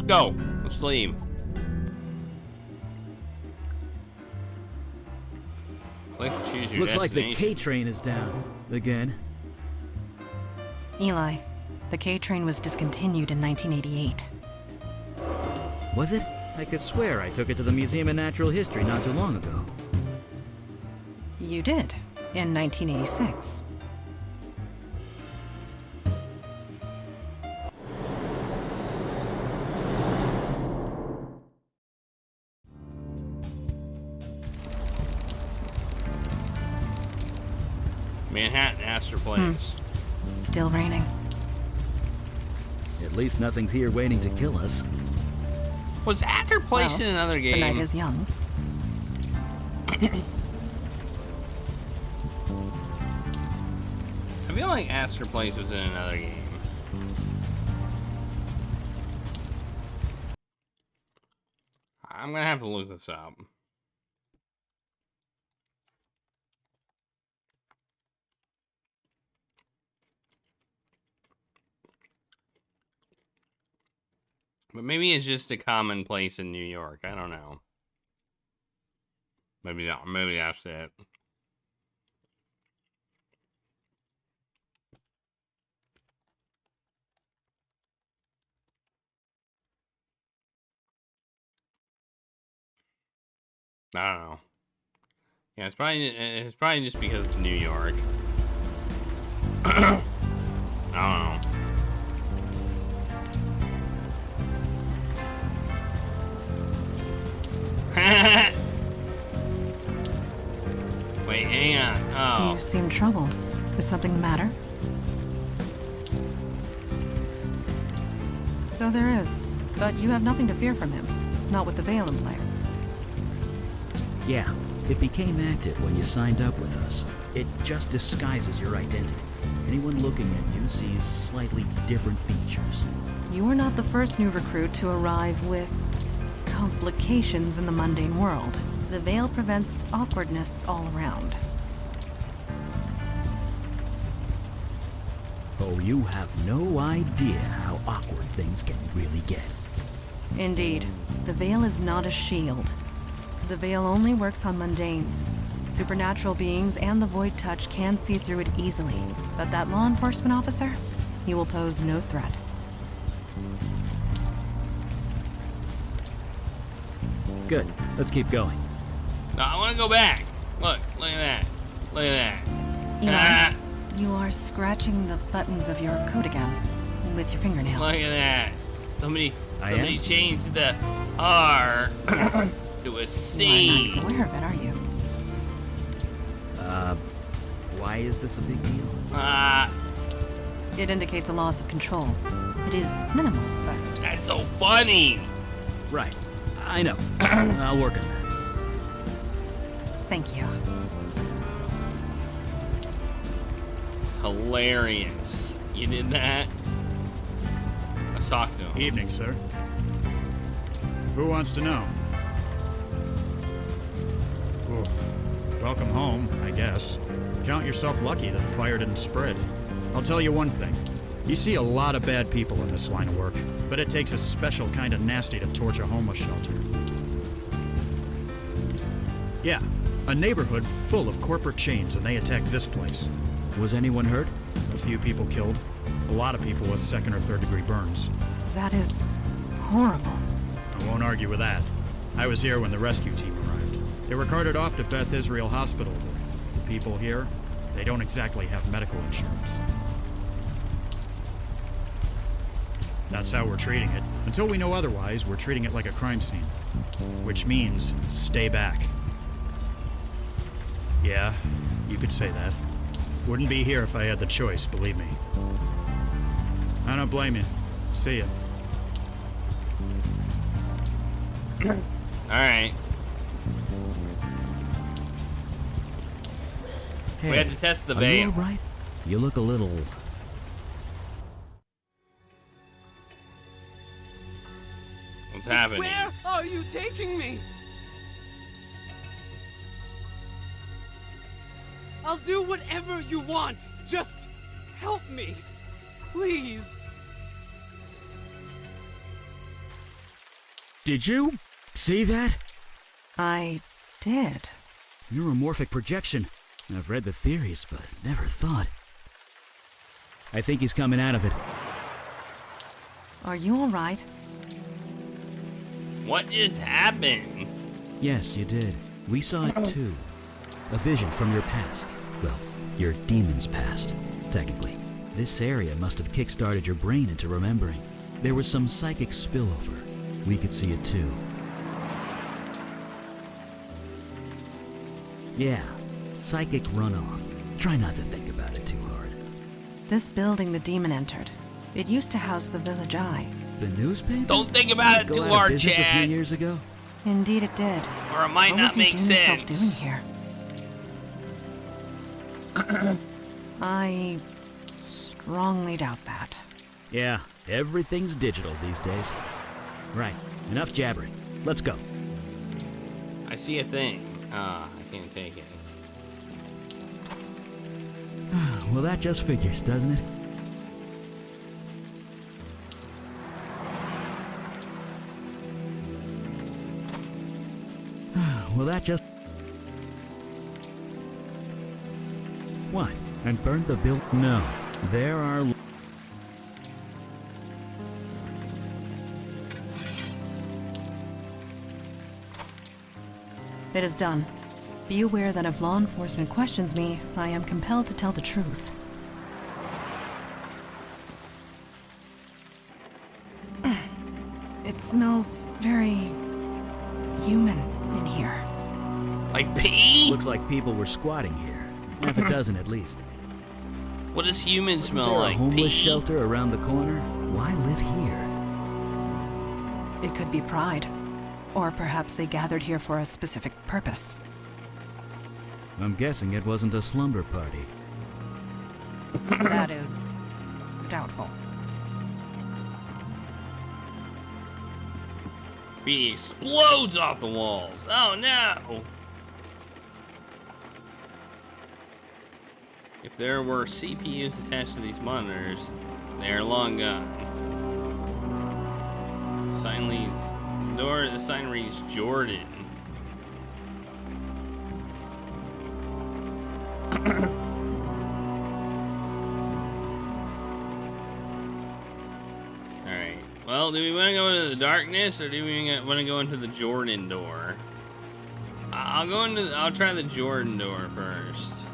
go. Let's leave. Click to choose your Looks like the destination. K train is down again. Eli, the K train was discontinued in 1988. Was it? I could swear I took it to the Museum of Natural History not too long ago. You did, in 1986. Manhattan Astor Place. Still raining. At least nothing's here waiting to kill us. Was Astor Place in another game? The night is young. I feel like Astor Place was in another game. I'm gonna have to look this up. But maybe it's just a common place in New York. I don't know. Maybe not. Maybe that's it. I don't know. Yeah, it's probably just because it's New York. I don't know. Wait, hang on. Oh. You seem troubled. Is something the matter? So there is, but you have nothing to fear from him. Not with the veil in place. Yeah, it became active when you signed up with us. It just disguises your identity. Anyone looking at you sees slightly different features. You are not the first new recruit to arrive with complications in the mundane world. The veil prevents awkwardness all around. Oh, you have no idea how awkward things can really get. Indeed, the veil is not a shield. The veil only works on mundanes. Supernatural beings and the void touch can see through it easily, but that law enforcement officer, he will pose no threat. Good, let's keep going. No, I want to go back. Look at that. Look at that. Eli, you are scratching the buttons of your coat again with your fingernail. Look at that. Somebody changed the R Yes. to a You C. are not aware of it, are you? Why is this a big deal? It indicates a loss of control. It is minimal, but That's so funny. Right, I know. I'll work on that. thank you. Hilarious. You did that? Let's talk to him. Evening, sir. Who wants to know? Well, welcome home, I guess. Count yourself lucky that the fire didn't spread. I'll tell you one thing. You see a lot of bad people in this line of work, but it takes a special kind of nasty to torch a homeless shelter. Yeah, a neighborhood full of corporate chains, and they attacked this place. Was anyone hurt? A few people killed. A lot of people with second or third degree burns. That is horrible. I won't argue with that. I was here when the rescue team arrived. They were carted off to Beth Israel Hospital. The people here, they don't exactly have medical insurance. That's how we're treating it. Until we know otherwise, we're treating it like a crime scene. Which means, stay back. Yeah, you could say that. Wouldn't be here if I had the choice, believe me. I don't blame you. See ya. Alright. Hey, We had to test the are you veil. all right? You look a little... What's happening? Where are you taking me? I'll do whatever you want. Just help me. Please. Did you see that? I did. Neuromorphic projection. I've read the theories, but never thought. I think he's coming out of it. Are you all right? What just happened? Yes, you did. We saw it too. A vision from your past. Well, your demon's past, technically. This area must have kick-started your brain into remembering. There was some psychic spillover. We could see it too. Yeah, psychic runoff. Try not to think about it too hard. This building the demon entered. It used to house the Village Eye. The newspaper? Don't think about it Go too out of hard, business a few Chad. years ago? Indeed it did. Or it might What not was your make demon self sense. doing here? I strongly doubt that. Yeah, everything's digital these days. Right, enough jabbering. Let's go. I see a thing. I can't take it. Well, that just figures, doesn't it? Well, that just... What? And burned the bill? No. There are... It is done. Be aware that if law enforcement questions me, I am compelled to tell the truth. It smells very human in here. Like pee? Looks like people were squatting here. Half a dozen at least. What does human Isn't smell there like? a homeless Pee? shelter around the corner? Why live here? It could be pride. Or perhaps they gathered here for a specific purpose. I'm guessing it wasn't a slumber party. That is doubtful. Pee explodes off the walls. Oh no! If there were CPUs attached to these monitors, they are long gone. Sign leads. The sign reads Jordan. Alright. Well, do we want to go into the darkness or do we want to go into the Jordan door? I'll try the Jordan door first.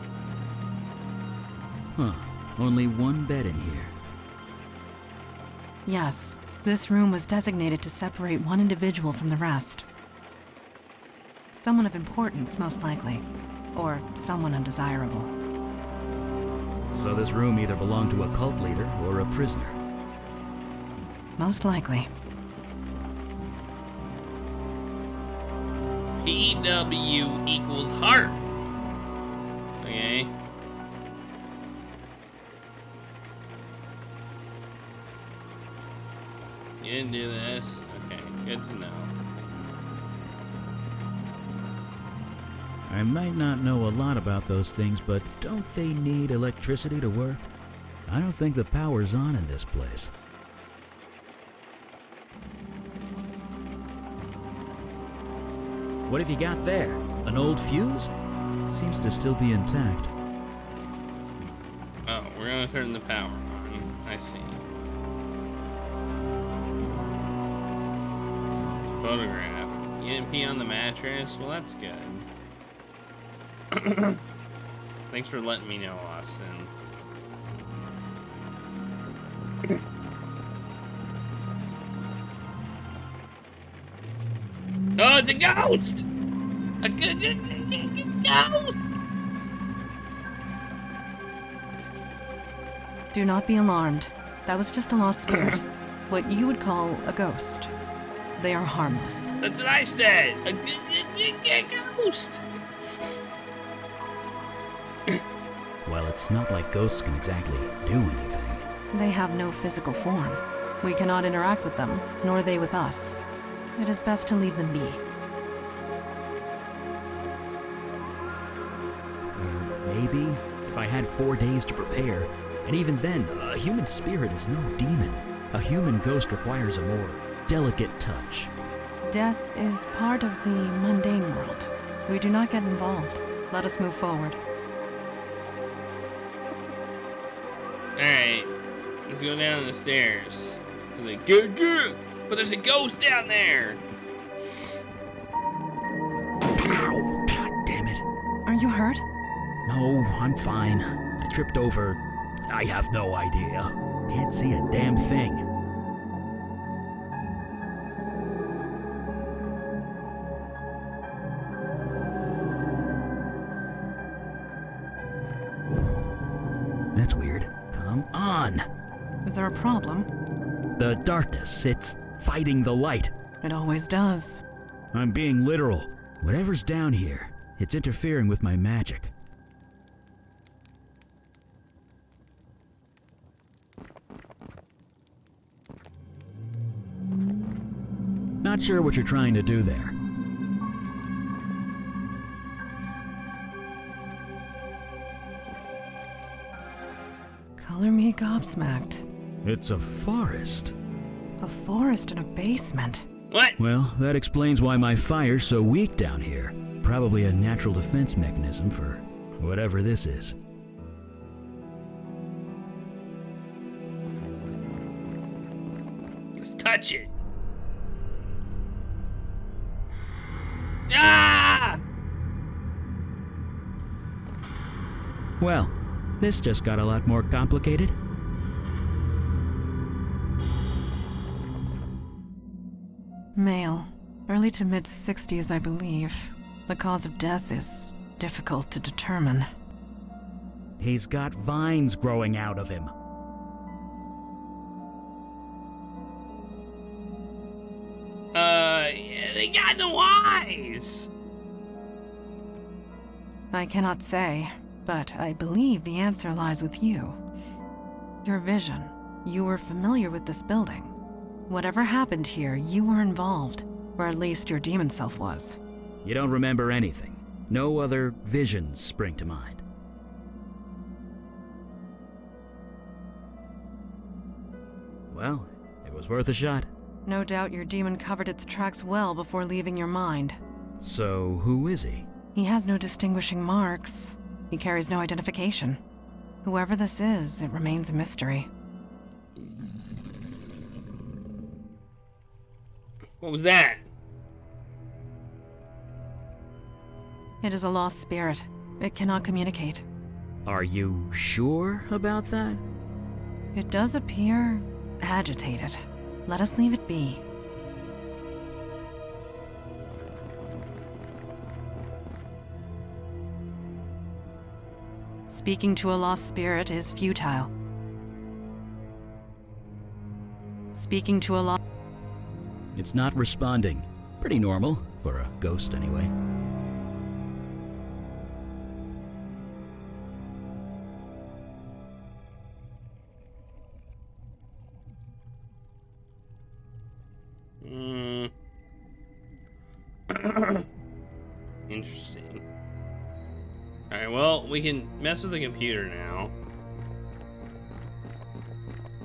Huh. Only one bed in here. Yes, this room was designated to separate one individual from the rest. Someone of importance, most likely. Or someone undesirable. So this room either belonged to a cult leader or a prisoner. Most likely. PW equals heart. Okay. You didn't do this? Okay, good to know. I might not know a lot about those things, but don't they need electricity to work? I don't think the power's on in this place. What have you got there? An old fuse? Seems to still be intact. Oh, we're gonna turn the power on. I see. Photograph. You didn't pee on the mattress? Well, that's good. Thanks for letting me know, Austin. Oh, it's a ghost! A ghost! Do not be alarmed. That was just a lost spirit. What you would call a ghost. They are harmless. That's what I said! A ghost! Well, it's not like ghosts can exactly do anything. They have no physical form. We cannot interact with them, nor they with us. It is best to leave them be. Maybe if I had 4 days to prepare. And even then, a human spirit is no demon. A human ghost requires a more delicate touch. Death is part of the mundane world. We do not get involved. Let us move forward. Alright, let's go down the stairs. To the good, but there's a ghost down there. Ow! God damn it. Are you hurt? No, I'm fine. I tripped over. I have no idea. Can't see a damn thing. That's weird. Come on! Is there a problem? The darkness, it's fighting the light. It always does. I'm being literal. Whatever's down here, it's interfering with my magic. Not sure what you're trying to do there. Color me gobsmacked. It's a forest. A forest in a basement. What? Well, that explains why my fire's so weak down here. Probably a natural defense mechanism for whatever this is. Let's touch it. Ah! Well, this just got a lot more complicated. Male. Early to mid-60s, I believe. The cause of death is difficult to determine. He's got vines growing out of him. Yeah, they got no eyes. I cannot say, but I believe the answer lies with you. Your vision. You were familiar with this building. Whatever happened here, you were involved. Or at least your demon self was. You don't remember anything. No other visions spring to mind. Well, it was worth a shot. No doubt your demon covered its tracks well before leaving your mind. So, who is he? He has no distinguishing marks. He carries no identification. Whoever this is, it remains a mystery. What was that? It is a lost spirit. It cannot communicate. Are you sure about that? It does appear agitated. Let us leave it be. Speaking to a lost spirit is futile. Speaking to a lost... It's not responding. Pretty normal, for a ghost anyway. Interesting. Alright, well, we can mess with the computer now.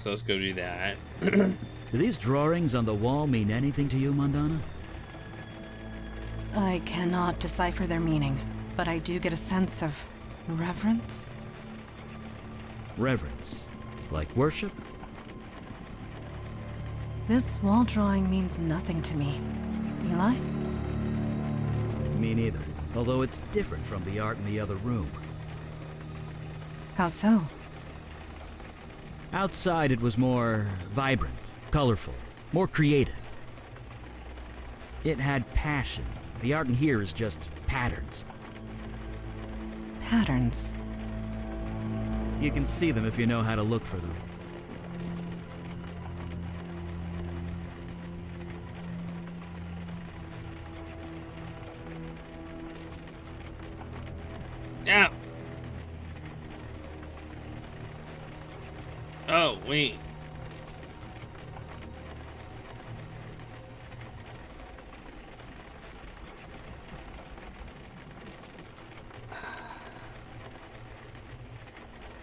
So let's go do that. Do these drawings on the wall mean anything to you, Mondana? I cannot decipher their meaning, but I do get a sense of reverence. Reverence. Like worship? This wall drawing means nothing to me. Eli? Me neither. Although it's different from the art in the other room. How so? Outside it was more vibrant, colorful, more creative. It had passion. The art in here is just patterns. Patterns. You can see them if you know how to look for them. Yeah. Oh, wait.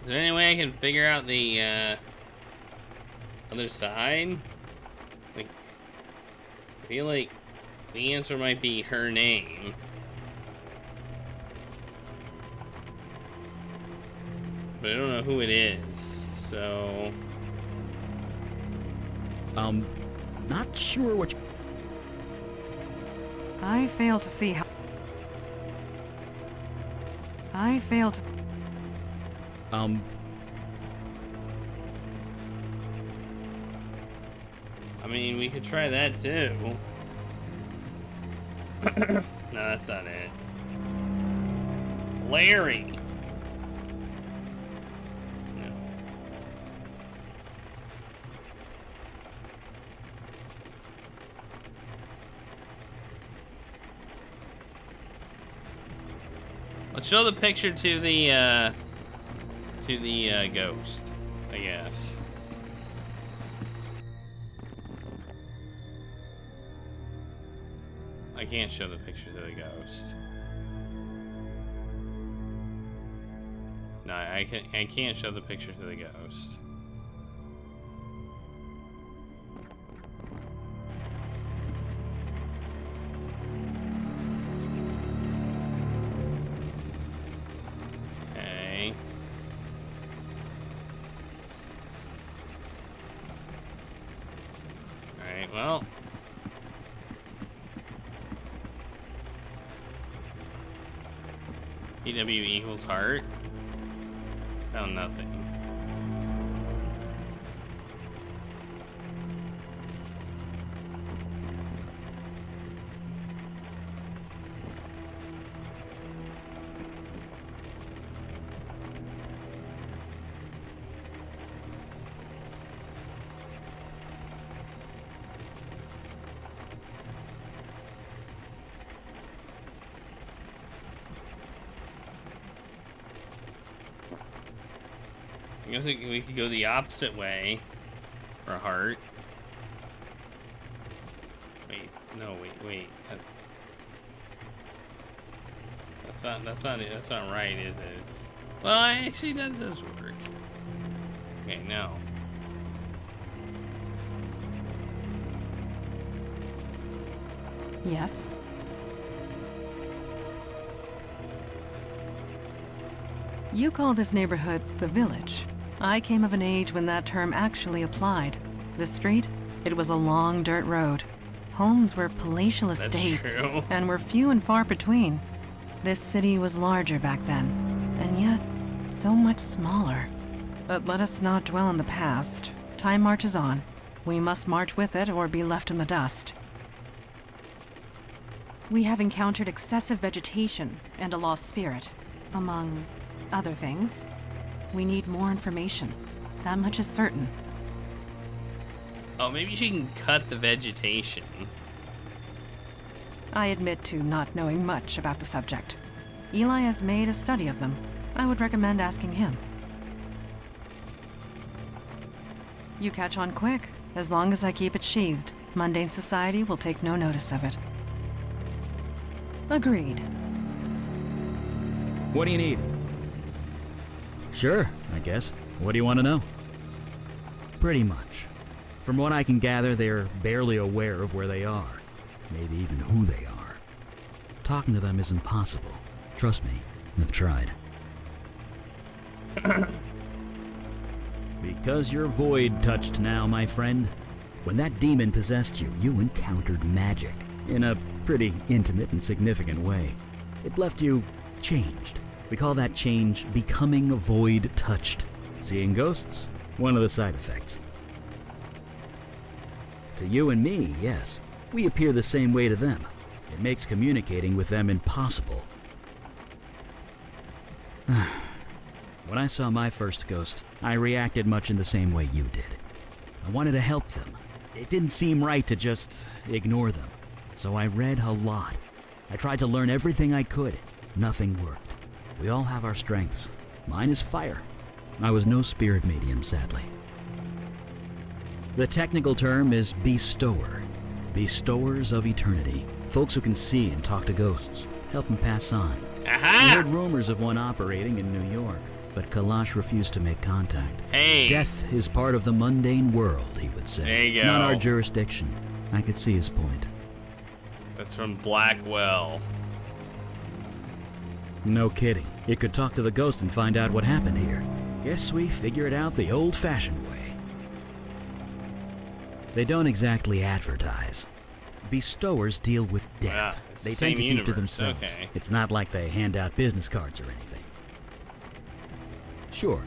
Is there any way I can figure out the other side? Like, I feel like The answer might be her name. But I don't know who it is, so... Not sure what you... I fail to see how... I fail to... I mean, we could try that too. No, that's not it. Larry! No. Let's show the picture to the ghost, I guess. I can't show the picture to the ghost. No, I can't show the picture to the ghost. Okay. Alright, well. EW equals heart. Found nothing. I guess we could go the opposite way for a heart. Wait, no, wait. That's not right, is it? Well, actually, that does work. Okay, no. Yes. You call this neighborhood the Village. I came of an age when that term actually applied. This street, it was a long dirt road. Homes were palatial estates, true. and were few and far between. This city was larger back then, and yet so much smaller. But let us not dwell on the past. Time marches on. We must march with it or be left in the dust. We have encountered excessive vegetation and a lost spirit, among other things. We need more information. That much is certain. Oh, maybe she can cut the vegetation. I admit to not knowing much about the subject. Eli has made a study of them. I would recommend asking him. You catch on quick. As long as I keep it sheathed, mundane society will take no notice of it. Agreed. What do you need? Sure, I guess. What do you want to know? Pretty much. From what I can gather, they're barely aware of where they are. Maybe even who they are. Talking to them is impossible. Trust me, I've tried. Because you're void-touched now, my friend. When that demon possessed you, you encountered magic. In a pretty intimate and significant way. It left you changed. We call that change becoming void-touched. Seeing ghosts? One of the side effects. To you and me, yes. We appear the same way to them. It makes communicating with them impossible. When I saw my first ghost, I reacted much in the same way you did. I wanted to help them. It didn't seem right to just ignore them. So I read a lot. I tried to learn everything I could. Nothing worked. We all have our strengths. Mine is fire. I was no spirit medium, sadly. The technical term is bestower. Bestowers of eternity. Folks who can see and talk to ghosts. Help them pass on. Aha! We heard rumors of one operating in New York, but Kalash refused to make contact. Hey! Death is part of the mundane world, he would say. There you It's not go. our jurisdiction. I could see his point. That's from Blackwell. No kidding. It could talk to the ghost and find out what happened here. Guess we figure it out the old-fashioned way. They don't exactly advertise. Bestowers deal with death. It's They the tend to same keep to universe, themselves. okay. It's not like they hand out business cards or anything. Sure.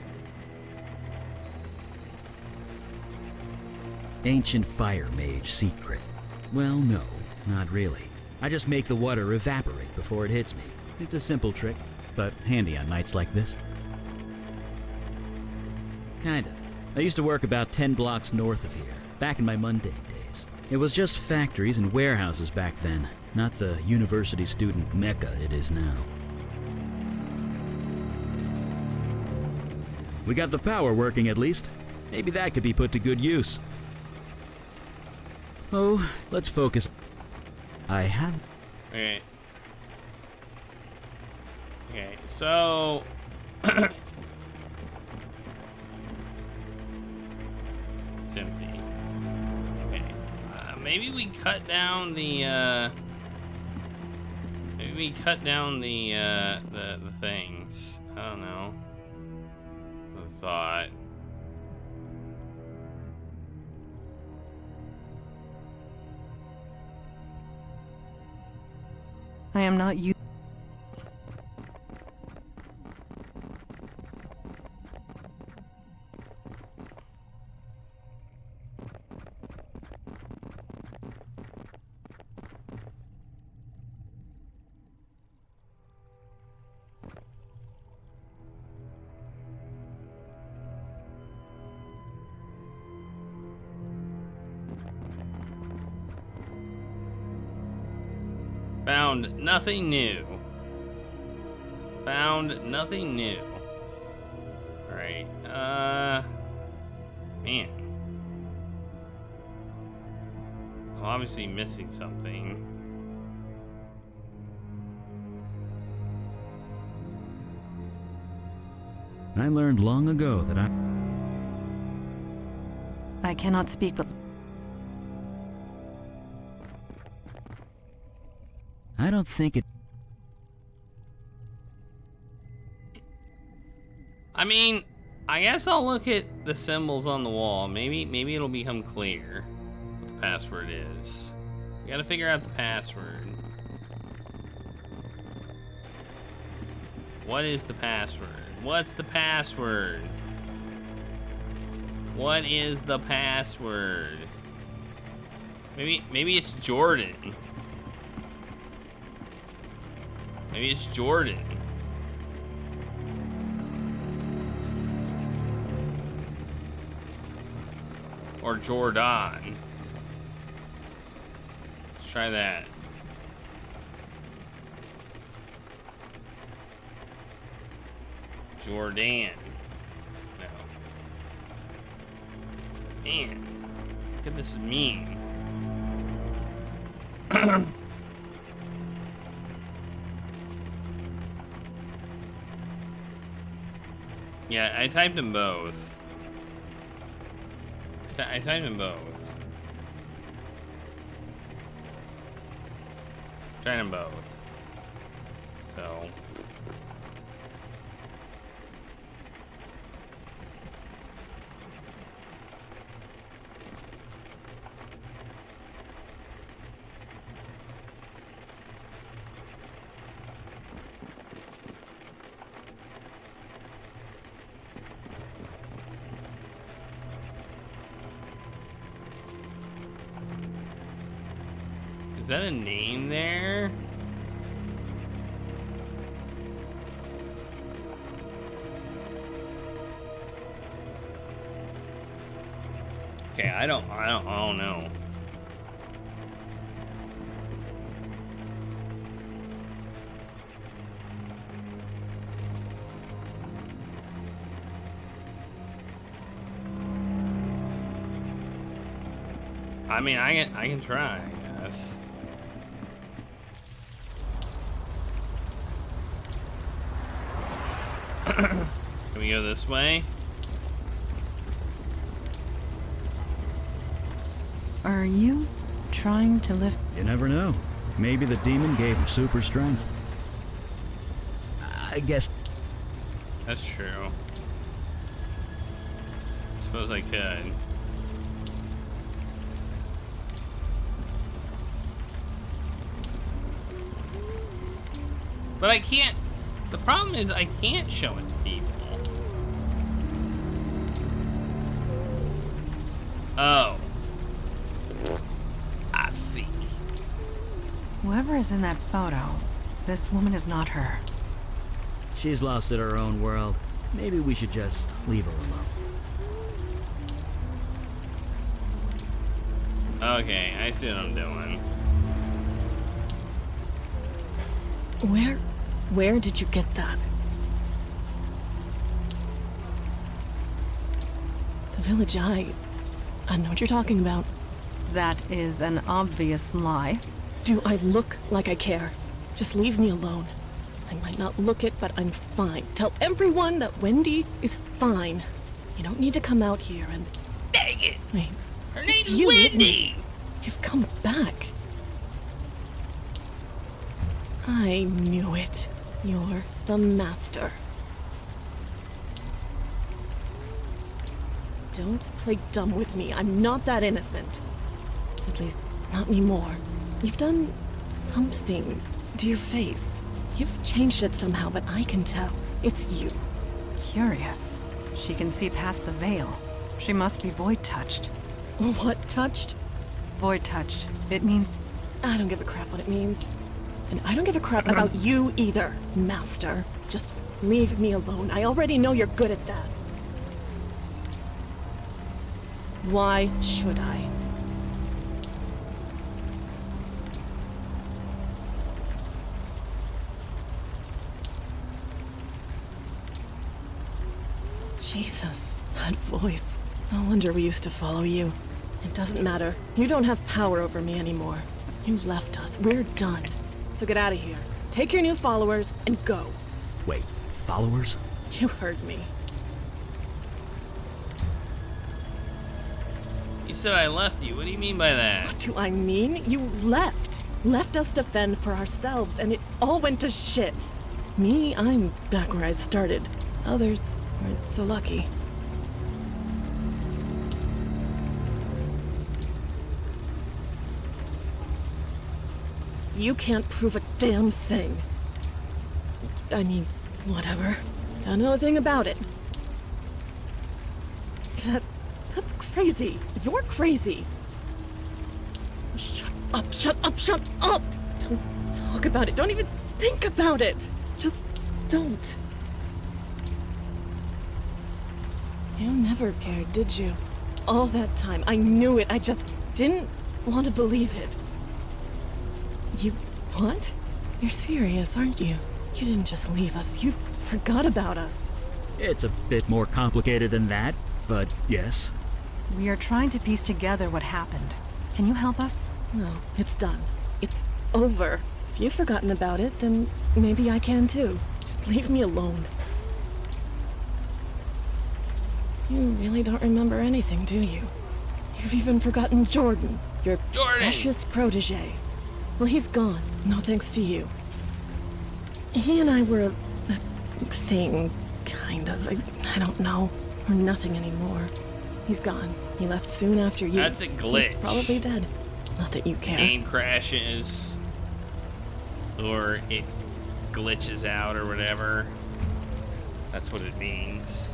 Ancient fire mage secret. Well, no, not really. I just make the water evaporate before it hits me. It's a simple trick, but handy on nights like this. Kind of. I used to work about 10 blocks north of here, back in my mundane days. It was just factories and warehouses back then, not the university student mecca it is now. We got the power working at least. Maybe that could be put to good use. Oh, let's focus. I have... Okay. Okay, so... It's empty. Okay. Maybe we cut down the, Maybe we cut down the things. I don't know. The thought. I am not you. Found nothing new. Found nothing new. Alright, man. I'm obviously missing something. I learned long ago that I cannot speak, but I don't think it... I mean, I guess I'll look at the symbols on the wall. Maybe it'll become clear what the password is. We gotta figure out the password. What is the password? What's the password? What is the password? Maybe it's Jordan. Maybe it's Jordan. Or Jordan. Let's try that. Jordan. No. Man, what could this mean? Yeah, I typed them both. I typed them both. Tried them both. So. Is that a name there? Okay, I don't know. I mean, I can try, I guess. Can we go this way? are you trying to lift? You never know. Maybe the demon gave him super strength. I guess. That's true. Suppose I could. But I can't. The problem is I can't show it to people. Oh. I see. Whoever is in that photo, this woman is not her. She's lost in her own world. Maybe we should just leave her alone. Okay, I see what I'm doing. Where did you get that? The village, I know what you're talking about. That is an obvious lie. Do I look like I care? Just leave me alone. I might not look it, but I'm fine. Tell everyone that Wendy is fine. You don't need to come out here and... Dang it! Wait. Her name's It's you, isn't Wendy! it? You've come back. I knew it. You're the master. Don't play dumb with me. I'm not that innocent. At least, not anymore. You've done something to your face. You've changed it somehow, but I can tell. It's you. Curious. She can see past the veil. She must be void-touched. What touched? Void-touched. It means... I don't give a crap what it means. And I don't give a crap about you either, master. Just leave me alone. I already know you're good at that. Why should I? Jesus, that voice. No wonder we used to follow you. It doesn't matter. You don't have power over me anymore. You left us. We're done. So get out of here. Take your new followers and go. Wait, followers? You heard me. You said I left you. What do you mean by that? What do I mean? You left. Left us to fend for ourselves, and it all went to shit. Me, I'm back where I started. Others weren't so lucky. You can't prove a damn thing. I mean, whatever. Don't know a thing about it. That's crazy. You're crazy. Shut up, shut up, shut up! Don't talk about it. Don't even think about it. Just don't. You never cared, did you? All that time. I knew it. I just didn't want to believe it. You... what? You're serious, aren't you? You didn't just leave us. You forgot about us. It's a bit more complicated than that, but yes. We are trying to piece together what happened. Can you help us? No, it's done. It's over. If you've forgotten about it, then maybe I can too. Just leave me alone. You really don't remember anything, do you? You've even forgotten Jordan, your precious protege. Well, he's gone. No thanks to you. He and I were a thing, kind of. I don't know. We're nothing anymore. He's gone. He left soon after you. That's a glitch. He's probably dead. Not that you care. Game crashes. Or it glitches out or whatever. That's what it means.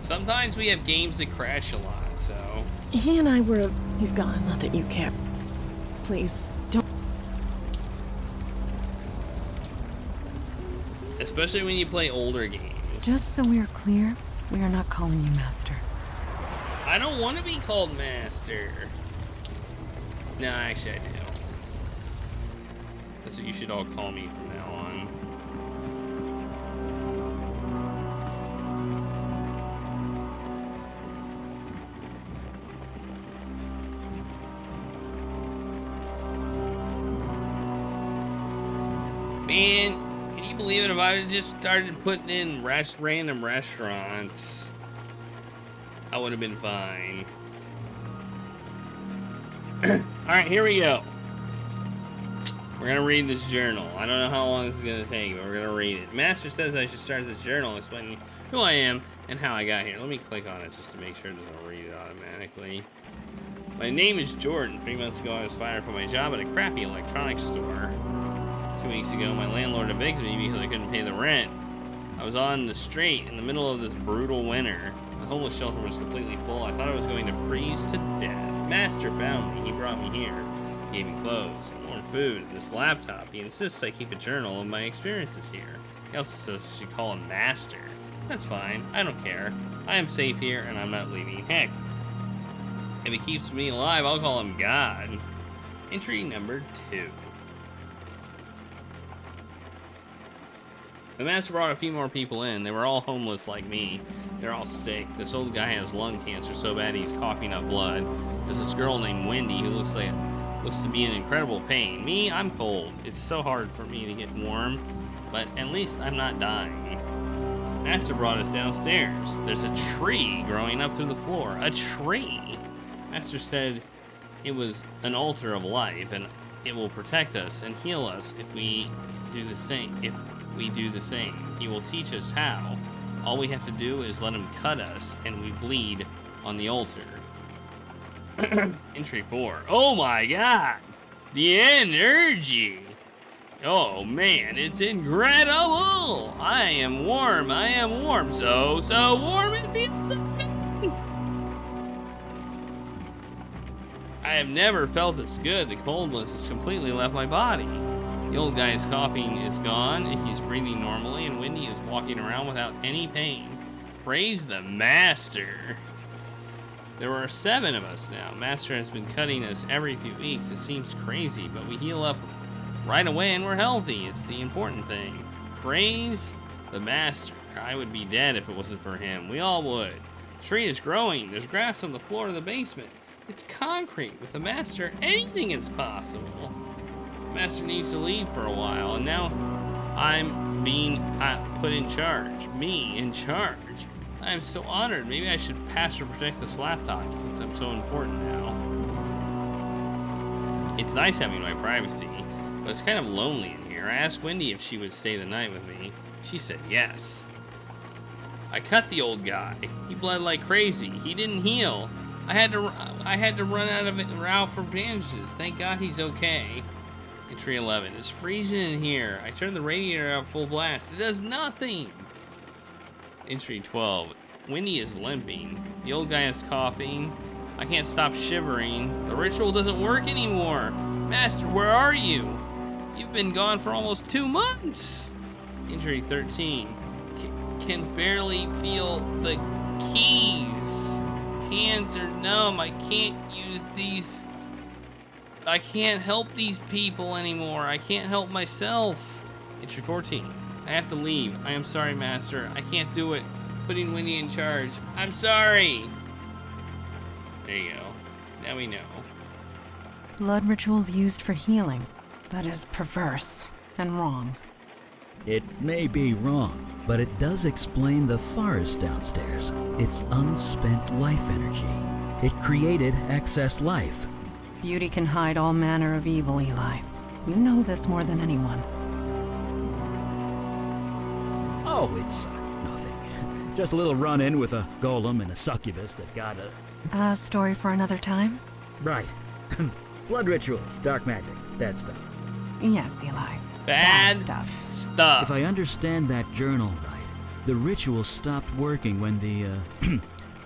Sometimes we have games that crash a lot, so... He and I were... He's gone. Not that you care. Please, don't... Especially when you play older games. Just so we are clear, we are not calling you Master. I don't want to be called Master. No, actually I do. That's what you should all call me from now on. Man, can you believe it? If I just started putting in random restaurants, I would have been fine. Alright, here we go. We're gonna read this journal. I don't know how long this is gonna take, but we're gonna read it. Master says I should start this journal explaining who I am and how I got here. Let me click on it just to make sure it doesn't read it automatically. My name is Jordan. 3 months ago, I was fired from my job at a crappy electronics store. 2 weeks ago, my landlord evicted me because I couldn't pay the rent. I was on the street in the middle of this brutal winter. The homeless shelter was completely full. I thought I was going to freeze to death. Master found me. He brought me here. He gave me clothes, warm food, and this laptop. He insists I keep a journal of my experiences here. He also says I should call him Master. That's fine. I don't care. I am safe here, and I'm not leaving. Heck, if he keeps me alive, I'll call him God. Entry number 2. The master brought a few more people in. They were all homeless like me. They're all sick. This old guy has lung cancer so bad he's coughing up blood. There's this girl named Wendy who looks to be in incredible pain. Me, I'm cold. It's so hard for me to get warm, but at least I'm not dying. Master brought us downstairs. There's a tree growing up through the floor. A tree! Master said it was an altar of life, and it will protect us and heal us if we do the same. He will teach us how. All we have to do is let him cut us, and we bleed on the altar. Entry 4. Oh my god! The energy! Oh man, it's incredible! I am warm. So warm it feels so good! I have never felt this good. The coldness has completely left my body. The old guy's coughing is gone, he's breathing normally, and Wendy is walking around without any pain. Praise the Master! There are 7 of us now. Master has been cutting us every few weeks. It seems crazy, but we heal up right away and we're healthy. It's the important thing. Praise the Master. I would be dead if it wasn't for him. We all would. The tree is growing. There's grass on the floor of the basement. It's concrete. With the Master, anything is possible. Master needs to leave for a while, and now I'm being put in charge. Me in charge. I am so honored. Maybe I should pass or protect this laptop since I'm so important now. It's nice having my privacy, but it's kind of lonely in here. I asked Wendy if she would stay the night with me. She said yes. I cut the old guy. He bled like crazy. He didn't heal. I had to run out for bandages. Thank God he's okay. Entry 11. It's freezing in here. I turned the radiator out full blast. It does nothing. Entry 12. Wendy is limping. The old guy is coughing. I can't stop shivering. The ritual doesn't work anymore. Master, where are you? You've been gone for almost 2 months. Entry 13. Can barely feel the keys. Hands are numb. I can't use these. I can't help these people anymore. I can't help myself. Entry 14. I have to leave. I am sorry, Master. I can't do it. Putting Wendy in charge. I'm sorry. There you go. Now we know. Blood rituals used for healing. That is perverse and wrong. It may be wrong, but it does explain the forest downstairs. It's unspent life energy. It created excess life. Beauty can hide all manner of evil, Eli. You know this more than anyone. Oh, it's nothing. Just a little run-in with a golem and a succubus that got a... A story for another time? Right. Blood rituals, dark magic, that stuff. Yes, Eli. Bad stuff. If I understand that journal right, the ritual stopped working when the,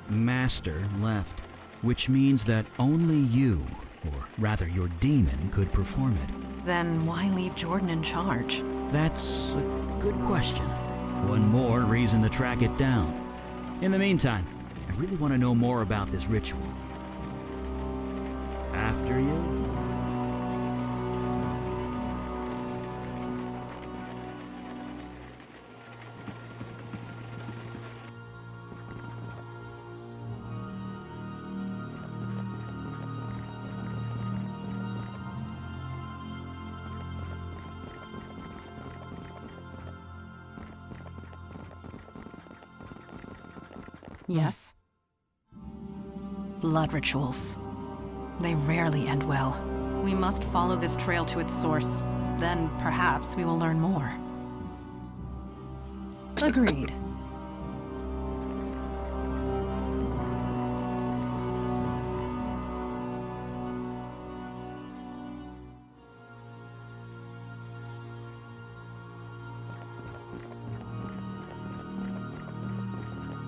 Master left, which means that only you, or rather your demon, could perform it. Then why leave Jordan in charge? That's a good question. One more reason to track it down. In the meantime, I really want to know more about this ritual. After you? Yes. Blood rituals. They rarely end well. We must follow this trail to its source. Then perhaps we will learn more. Agreed.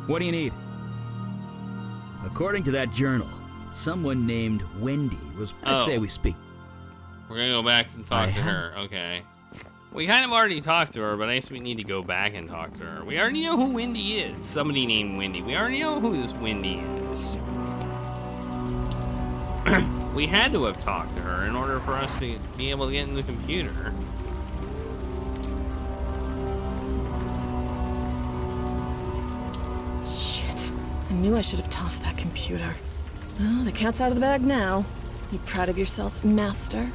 What do you need? According to that journal, someone named Wendy was... I'd say we speak. We're gonna go back and talk to her. Okay. We kind of already talked to her, but I guess we need to go back and talk to her. We already know who Wendy is. Somebody named Wendy. We already know who this Wendy is. We had to have talked to her in order for us to be able to get in the computer. Shit. I knew I should have tossed that computer. Well, the cat's out of the bag now. You proud of yourself, Master?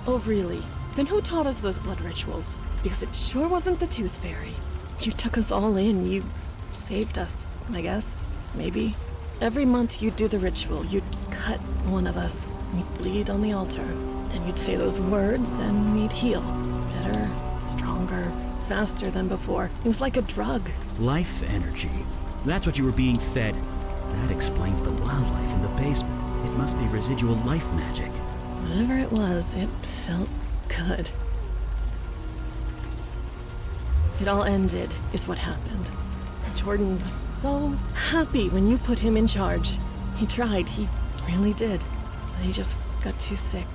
Oh, really? Then who taught us those blood rituals? Because it sure wasn't the Tooth Fairy. You took us all in. You saved us, I guess. Maybe. Every month you'd do the ritual. You'd cut one of us. We'd bleed on the altar. Then you'd say those words and we'd heal. Better, stronger, faster than before. It was like a drug. Life energy. That's what you were being fed. That explains the wildlife in the basement. It must be residual life magic. Whatever it was, it felt good. It all ended, is what happened. Jordan was so happy when you put him in charge. He tried, he really did. But he just got too sick.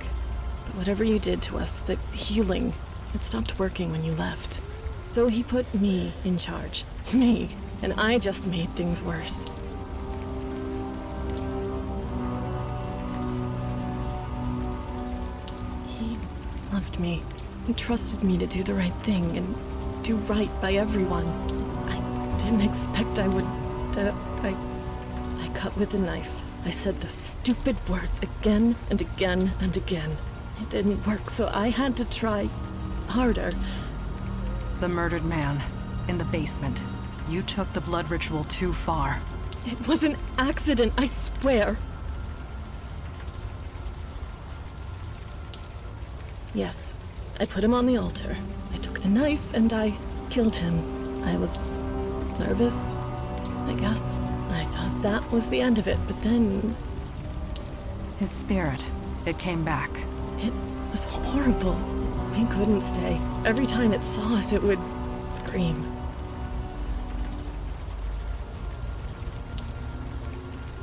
But whatever you did to us, the healing, it stopped working when you left. So he put me in charge. Me. And I just made things worse. He loved me. He trusted me to do the right thing and do right by everyone. I didn't expect I would... I cut with a knife. I said those stupid words again and again and again. It didn't work, so I had to try harder. The murdered man in the basement. You took the blood ritual too far. It was an accident, I swear. Yes, I put him on the altar. I took the knife and I killed him. I was nervous, I guess. I thought that was the end of it, but then... His spirit, it came back. It was horrible. We couldn't stay. Every time it saw us, it would scream.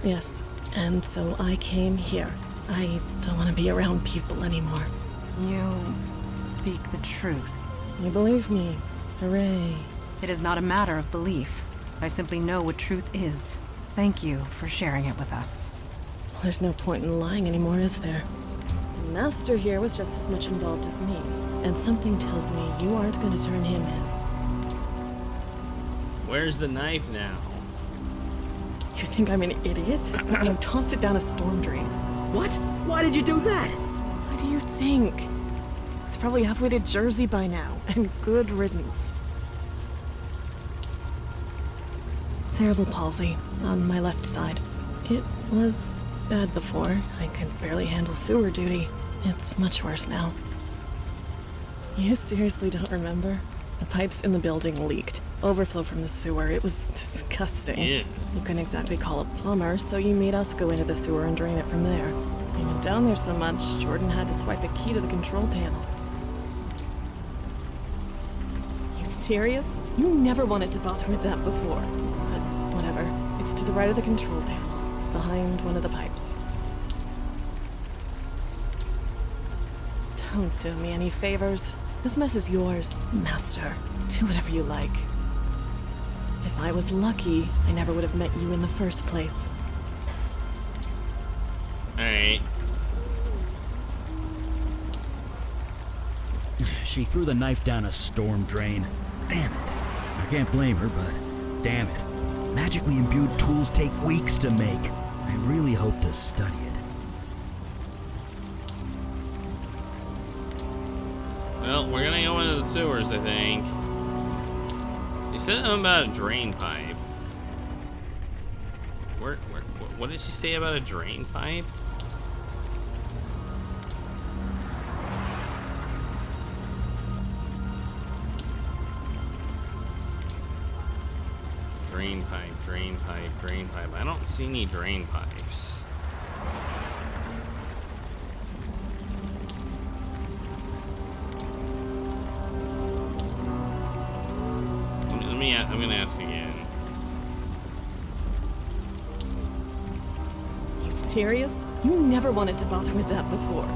Yes, and so I came here. I don't want to be around people anymore. You speak the truth. You believe me. Hooray. It is not a matter of belief. I simply know what truth is. Thank you for sharing it with us. Well, there's no point in lying anymore, is there? The Master here was just as much involved as me, and something tells me you aren't going to turn him in. Where's the knife now? You think I'm an idiot? I tossed it down a storm drain. What? Why did you do that? What do you think? It's probably halfway to Jersey by now, and good riddance. Cerebral palsy on my left side. It was bad before. I could barely handle sewer duty. It's much worse now. You seriously don't remember? The pipes in the building leaked. Overflow from the sewer. It was disgusting. Yeah. You couldn't exactly call a plumber, so you made us go into the sewer and drain it from there. We went down there so much, Jordan had to swipe a key to the control panel. You serious? You never wanted to bother with that before. But whatever. It's to the right of the control panel, behind one of the pipes. Don't do me any favors. This mess is yours, Master. Do whatever you like. If I was lucky, I never would have met you in the first place. Alright. She threw the knife down a storm drain. Damn it. I can't blame her, but damn it. Magically imbued tools take weeks to make. I really hope to study it. Well, we're gonna go into the sewers, I think. You said something about a drain pipe. What did she say about a drain pipe? Drain pipe, drain pipe, drain pipe. I don't see any drain pipes. I'm gonna ask again. You serious? You never wanted to bother with that before.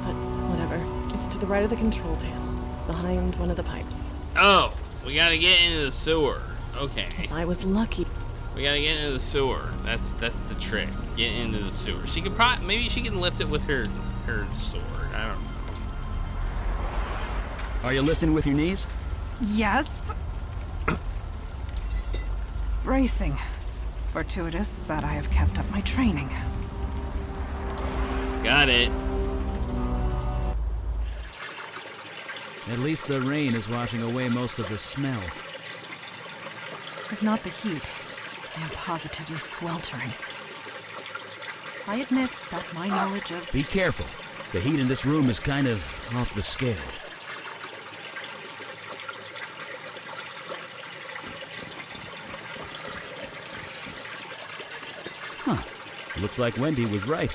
But whatever. It's to the right of the control panel, behind one of the pipes. Oh, we gotta get into the sewer. Okay. If I was lucky. We gotta get into the sewer. That's the trick. Get into the sewer. She could maybe she can lift it with her sword. I don't know. Are you lifting with your knees? Yes. Bracing. Fortuitous that I have kept up my training. Got it. At least the rain is washing away most of the smell. If not the heat, I am positively sweltering. I admit that my knowledge of... Be careful. The heat in this room is kind of off the scale. Huh. Looks like Wendy was right.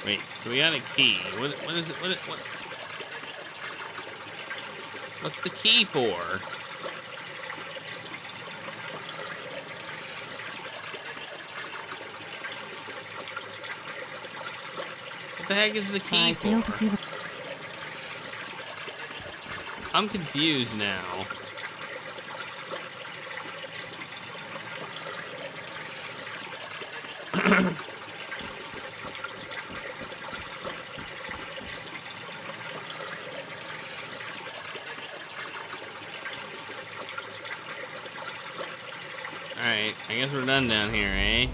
Wait, so we got a key. What is it? What's the key for? What the heck is the key I for? fail to see the... I'm confused now. Alright, I guess we're done down here, eh?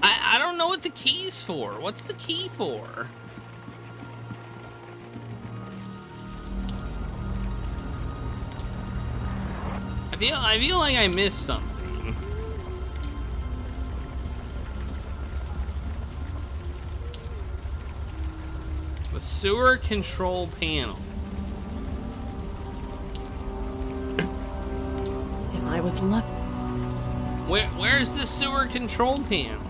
I don't know what the key's for. What's the key for? I feel like I missed something. The sewer control panel. If I was lucky. Where's the sewer control panel?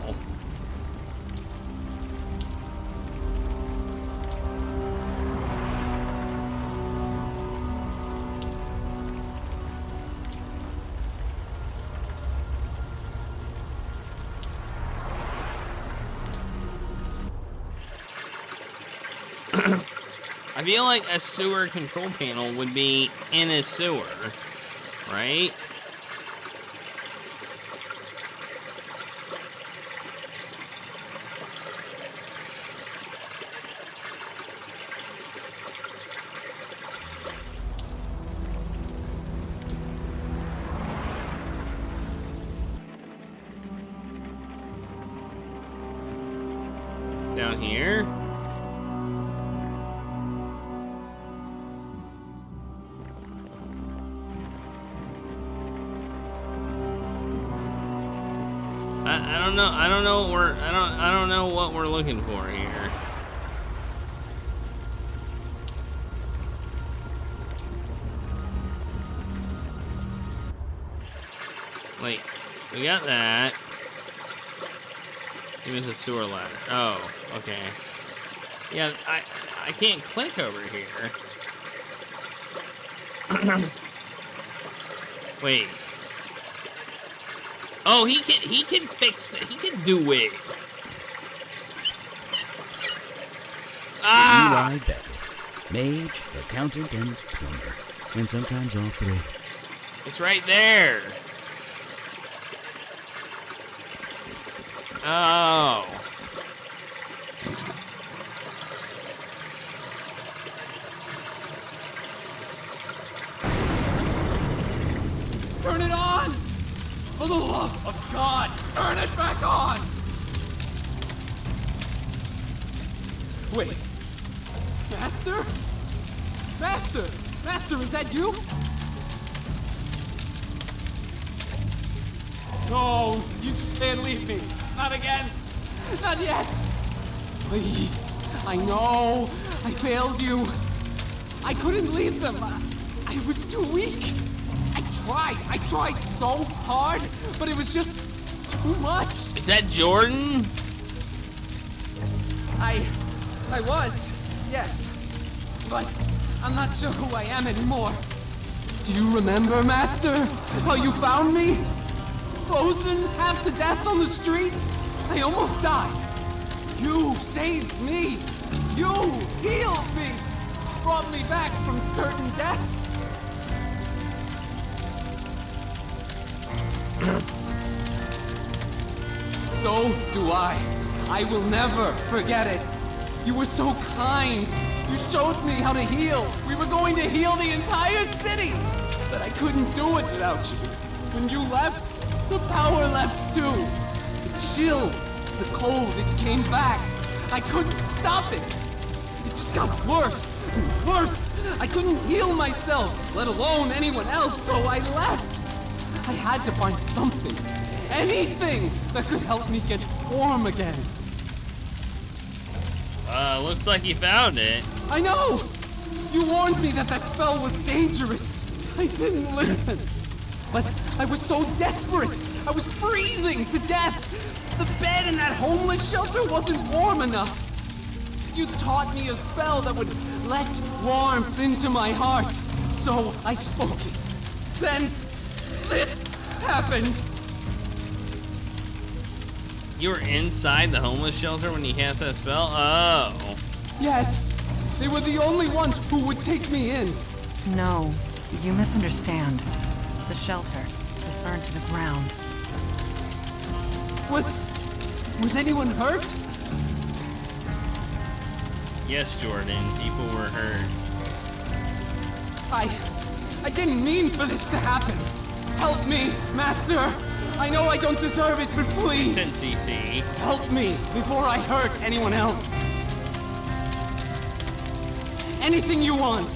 I feel like a sewer control panel would be in a sewer, right? Down here? I don't know what we're looking for here. Wait, we got that. Give us a sewer ladder. Oh, okay. Yeah, I can't click over here. Wait. Oh, he can fix that. He can do it. Ah! Eli Beckett, mage, accountant, and plumber, and sometimes all three. It's right there. Oh. Turn it on! For the love of God, turn it back on! Wait. Master? Master! Master, is that you? No, you just can't leave me. Not again. Not yet. Please. I know. I failed you. I couldn't leave them. I was too weak. I tried so hard, but it was just too much. Is that Jordan? I was, yes. But I'm not sure who I am anymore. Do you remember, Master? How you found me? Frozen, half to death on the street? I almost died. You saved me. You healed me. Brought me back from certain death. So do I. I will never forget it. You were so kind. You showed me how to heal. We were going to heal the entire city. But I couldn't do it without you. When you left, the power left too. The chill, the cold, it came back. I couldn't stop it. It just got worse and worse. I couldn't heal myself, let alone anyone else, so I left. I had to find something, anything that could help me get warm again. Looks like you found it. I know! You warned me that that spell was dangerous. I didn't listen. But I was so desperate. I was freezing to death. The bed in that homeless shelter wasn't warm enough. You taught me a spell that would let warmth into my heart. So I spoke it. Then this happened. You were inside the homeless shelter when you cast that spell? Oh. Yes, they were the only ones who would take me in. No, you misunderstand. The shelter, it burned to the ground. Was anyone hurt? Yes, Jordan, people were hurt. I didn't mean for this to happen. Help me, Master. I know I don't deserve it, but please. Listen, CC. Help me before I hurt anyone else. Anything you want.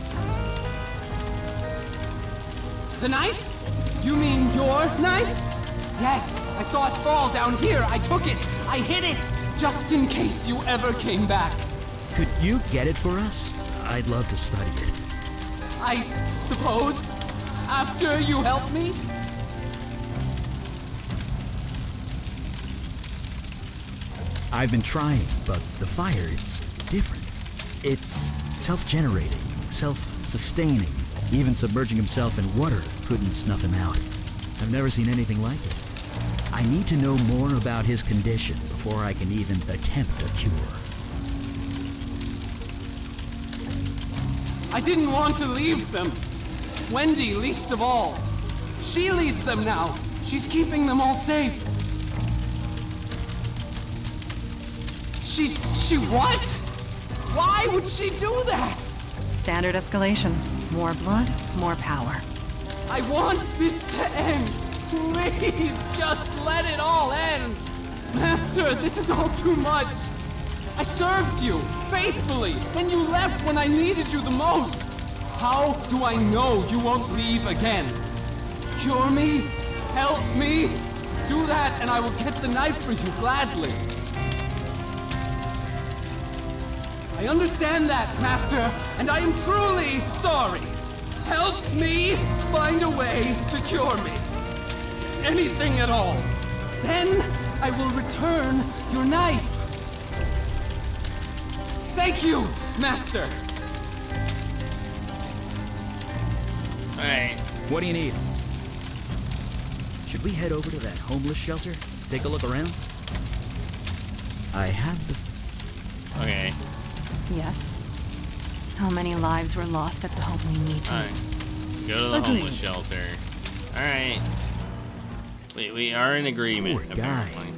The knife? You mean your knife? Yes, I saw it fall down here. I took it. I hid it. Just in case you ever came back. Could you get it for us? I'd love to study it. I suppose. After you help me? I've been trying, but the fire, it's different. It's self-generating, self-sustaining. Even submerging himself in water couldn't snuff him out. I've never seen anything like it. I need to know more about his condition before I can even attempt a cure. I didn't want to leave them. Wendy, least of all. She leads them now. She's keeping them all safe. She what? Why would she do that? Standard escalation. More blood, more power. I want this to end. Please, just let it all end. Master, this is all too much. I served you faithfully, and you left when I needed you the most. How do I know you won't leave again? Cure me? Help me? Do that, and I will get the knife for you gladly. I understand that, Master, and I am truly sorry. Help me find a way to cure me. Anything at all. Then I will return your knife. Thank you, Master. Alright. What do you need? Should we head over to that homeless shelter? Take a look around? I have the... Okay. Yes. How many lives were lost at the home we need to? Alright. Go to the Agreed. homeless shelter. Alright. We are in agreement, Poor guy. apparently.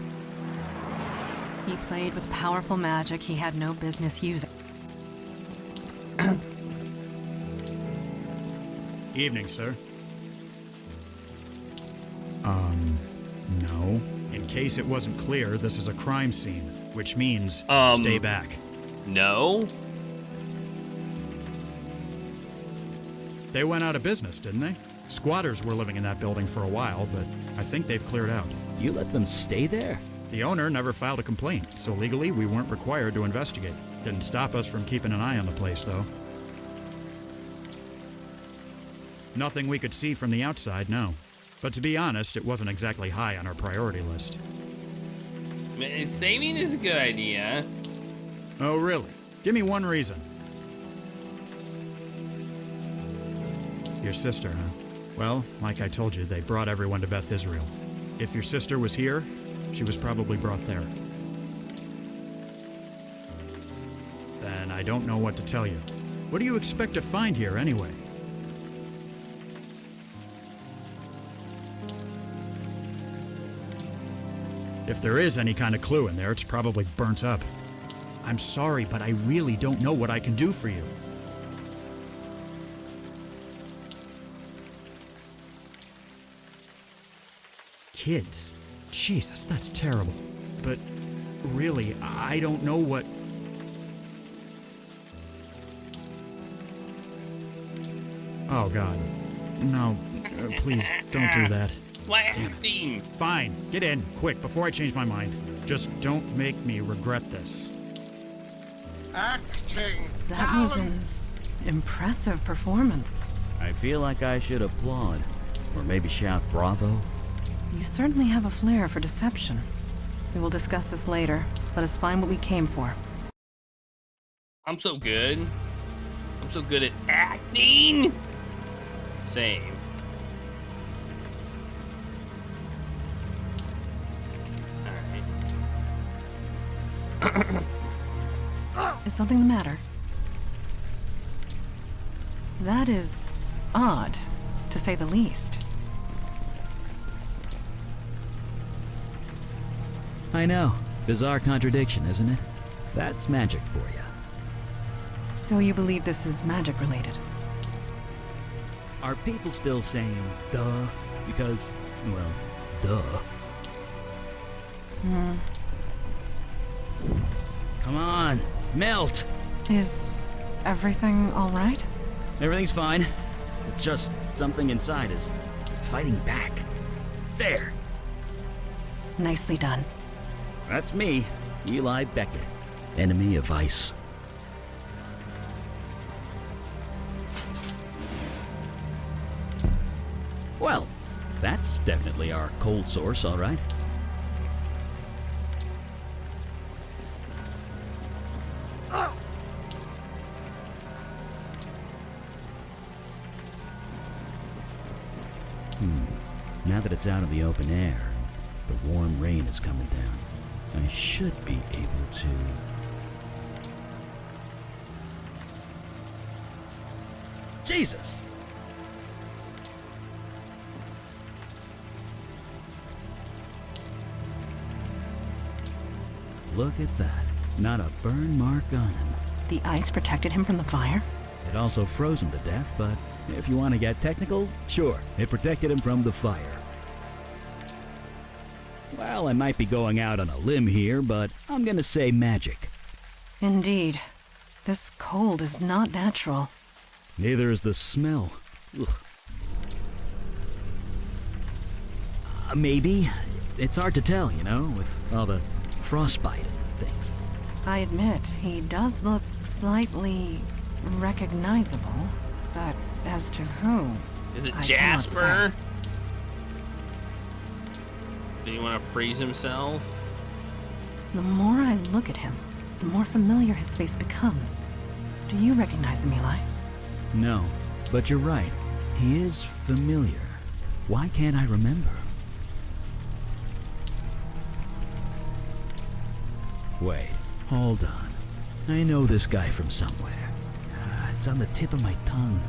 He played with powerful magic he had no business using. Evening, sir. No. In case it wasn't clear, this is a crime scene, which means stay back. No? They went out of business, didn't they? Squatters were living in that building for a while, but I think they've cleared out. You let them stay there? The owner never filed a complaint, so legally we weren't required to investigate. Didn't stop us from keeping an eye on the place, though. Nothing we could see from the outside, no. But to be honest, it wasn't exactly high on our priority list. Saving is a good idea. Oh, really? Give me one reason. Your sister, huh? Well, like I told you, they brought everyone to Beth Israel. If your sister was here, she was probably brought there. Then I don't know what to tell you. What do you expect to find here, anyway? If there is any kind of clue in there, it's probably burnt up. I'm sorry, but I really don't know what I can do for you. Kids. Jesus, that's terrible. But really, I don't know what... Oh, God. No, please, don't do that. Blasting! Fine, get in, quick, before I change my mind. Just don't make me regret this. Acting That was talent. an impressive performance. I feel like I should applaud. Or maybe shout bravo. You certainly have a flair for deception. We will discuss this later. Let us find what we came for. I'm so good. I'm so good at acting. Same. Is something the matter? That is odd, to say the least. I know. Bizarre contradiction, isn't it? That's magic for you. So you believe this is magic related? Are people still saying duh? Because, well, duh. Come on, melt! Is everything all right? Everything's fine. It's just something inside is fighting back. There! Nicely done. That's me, Eli Beckett, enemy of ice. Well, that's definitely our cold source, all right. Now that it's out of the open air, the warm rain is coming down. I should be able to... Jesus! Look at that. Not a burn mark on him. The ice protected him from the fire? It also froze him to death, but if you want to get technical, sure, it protected him from the fire. Well, I might be going out on a limb here, but I'm gonna say magic. Indeed. This cold is not natural. Neither is the smell. Ugh. Maybe. It's hard to tell, you know, with all the frostbite and things. I admit, he does look slightly recognizable, but as to who, Is it I cannot Jasper? say. Do you want to freeze himself? The more I look at him, the more familiar his face becomes. Do you recognize him, Eli? No, but you're right. He is familiar. Why can't I remember? Wait, hold on. I know this guy from somewhere. It's on the tip of my tongue.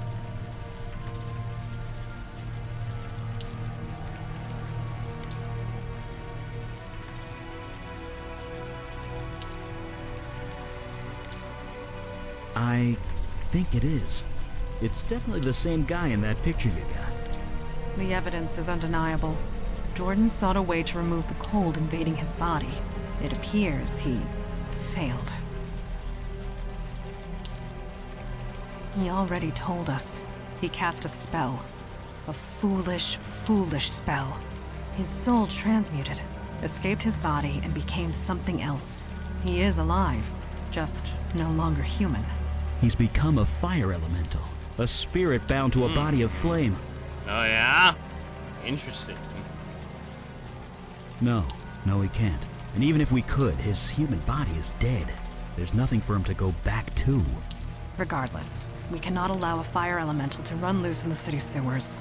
I think it is. It's definitely the same guy in that picture you got. The evidence is undeniable. Jordan sought a way to remove the cold invading his body. It appears he failed. He already told us. He cast a spell. A foolish, foolish spell. His soul transmuted, escaped his body, and became something else. He is alive, just no longer human. He's become a fire elemental. A spirit bound to a body of flame. Oh, yeah? Interesting. No, he can't. And even if we could, his human body is dead. There's nothing for him to go back to. Regardless, we cannot allow a fire elemental to run loose in the city sewers.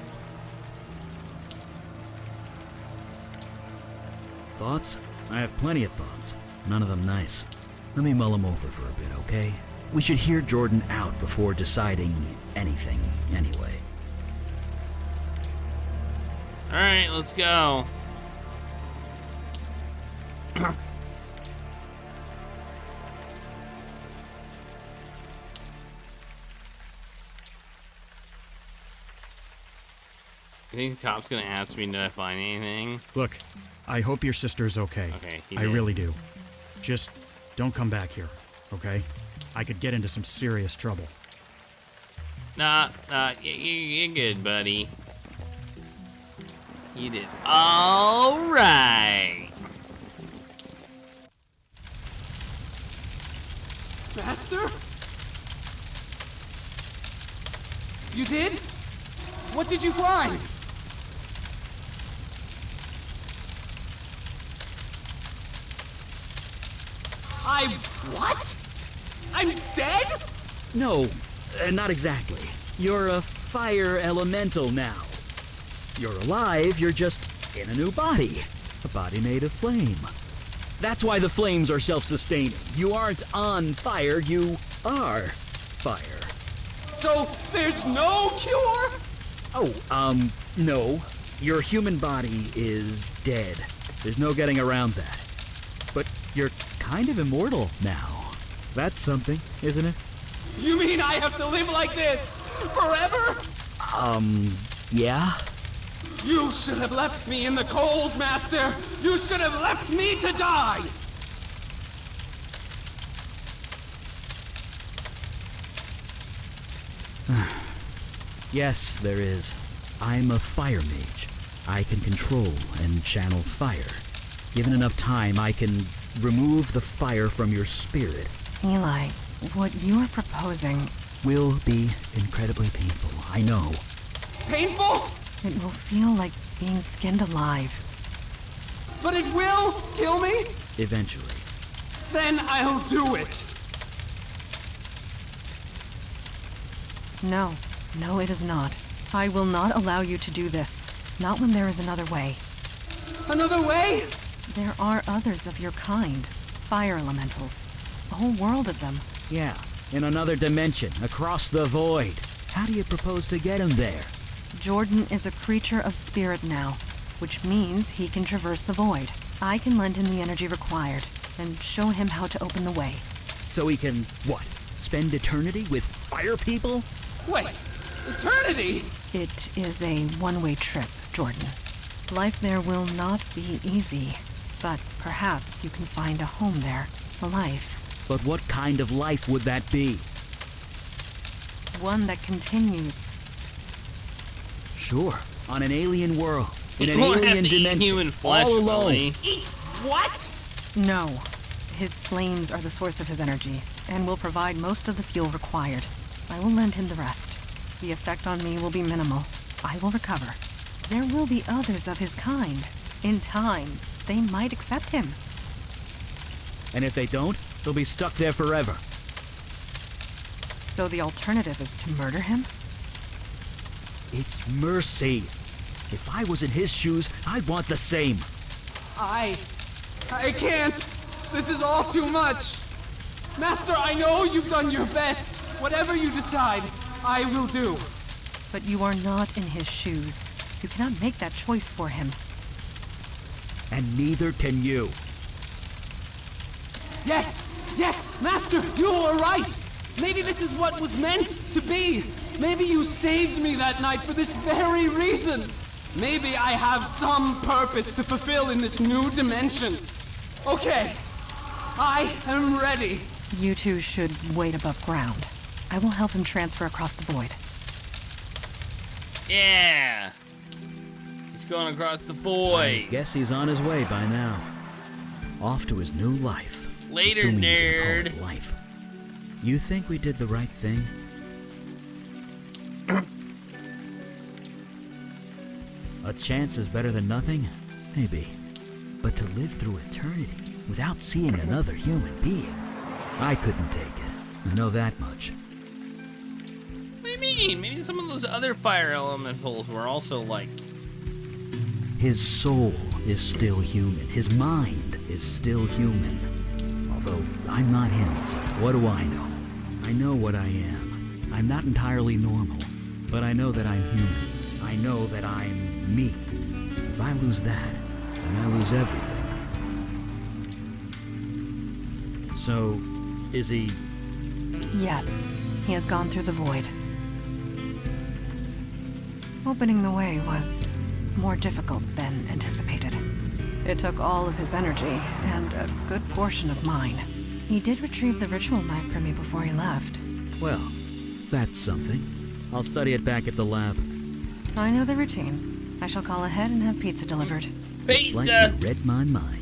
Thoughts? I have plenty of thoughts. None of them nice. Let me mull them over for a bit, okay? We should hear Jordan out before deciding anything, anyway. Alright, let's go. You think the cop's gonna ask me, did I find anything? Look, I hope your sister's okay. Okay, he I did. really do. Just don't come back here, okay? I could get into some serious trouble. Nah, you're good, buddy. You did alright. Master? You did? What did you find? What? I'm dead? No, not exactly. You're a fire elemental now. You're alive, you're just in a new body. A body made of flame. That's why the flames are self-sustaining. You aren't on fire, you are fire. So there's no cure? Oh, no. Your human body is dead. There's no getting around that. But you're kind of immortal now. That's something, isn't it? You mean I have to live like this forever? Yeah? You should have left me in the cold, Master! You should have left me to die! Yes, there is. I'm a fire mage. I can control and channel fire. Given enough time, I can remove the fire from your spirit. Eli, what you are proposing, Will be incredibly painful, I know. Painful? it will feel like being skinned alive. But it will kill me? Eventually. Then I'll do it. No, it is not. I will not allow you to do this. Not when there is another way. Another way? There are others of your kind. Fire elementals. A whole world of them. Yeah, in another dimension, across the void. How do you propose to get him there? Jordan is a creature of spirit now, which means he can traverse the void. I can lend him the energy required, and show him how to open the way. So he can, what, spend eternity with fire people? Wait, eternity? It is a one-way trip, Jordan. Life there will not be easy, but perhaps you can find a home there, a life. But what kind of life would that be? One that continues. Sure, on an alien world, in an You won't have alien to eat dimension, human flesh, all alone. Willie. Eat what? No. His flames are the source of his energy, and will provide most of the fuel required. I will lend him the rest. The effect on me will be minimal. I will recover. There will be others of his kind. In time, they might accept him. And if they don't, they'll be stuck there forever. So the alternative is to murder him? It's mercy. If I was in his shoes, I'd want the same. I can't. This is all too much. Master, I know you've done your best. Whatever you decide, I will do. But you are not in his shoes. You cannot make that choice for him. And neither can you. Yes, Master, you are right. Maybe this is what was meant to be. Maybe you saved me that night for this very reason. Maybe I have some purpose to fulfill in this new dimension. Okay, I am ready. You two should wait above ground. I will help him transfer across the void. Yeah. He's going across the void. I guess he's on his way by now. Off to his new life. Later, assuming you can nerd. call it life. You think we did the right thing? A chance is better than nothing? Maybe. But to live through eternity without seeing another human being, I couldn't take it. I know that much. What do you mean? Maybe some of those other fire elementals were also like... His soul is still human. His mind is still human. Although I'm not him, so what do I know? I know what I am. I'm not entirely normal, but I know that I'm human. I know that I'm me. If I lose that, then I lose everything. So, is he... Yes, he has gone through the void. Opening the way was more difficult than anticipated. It took all of his energy, and a good portion of mine. He did retrieve the ritual knife from me before he left. Well, that's something. I'll study it back at the lab. I know the routine. I shall call ahead and have pizza delivered. It's like Pizza! you read my mind.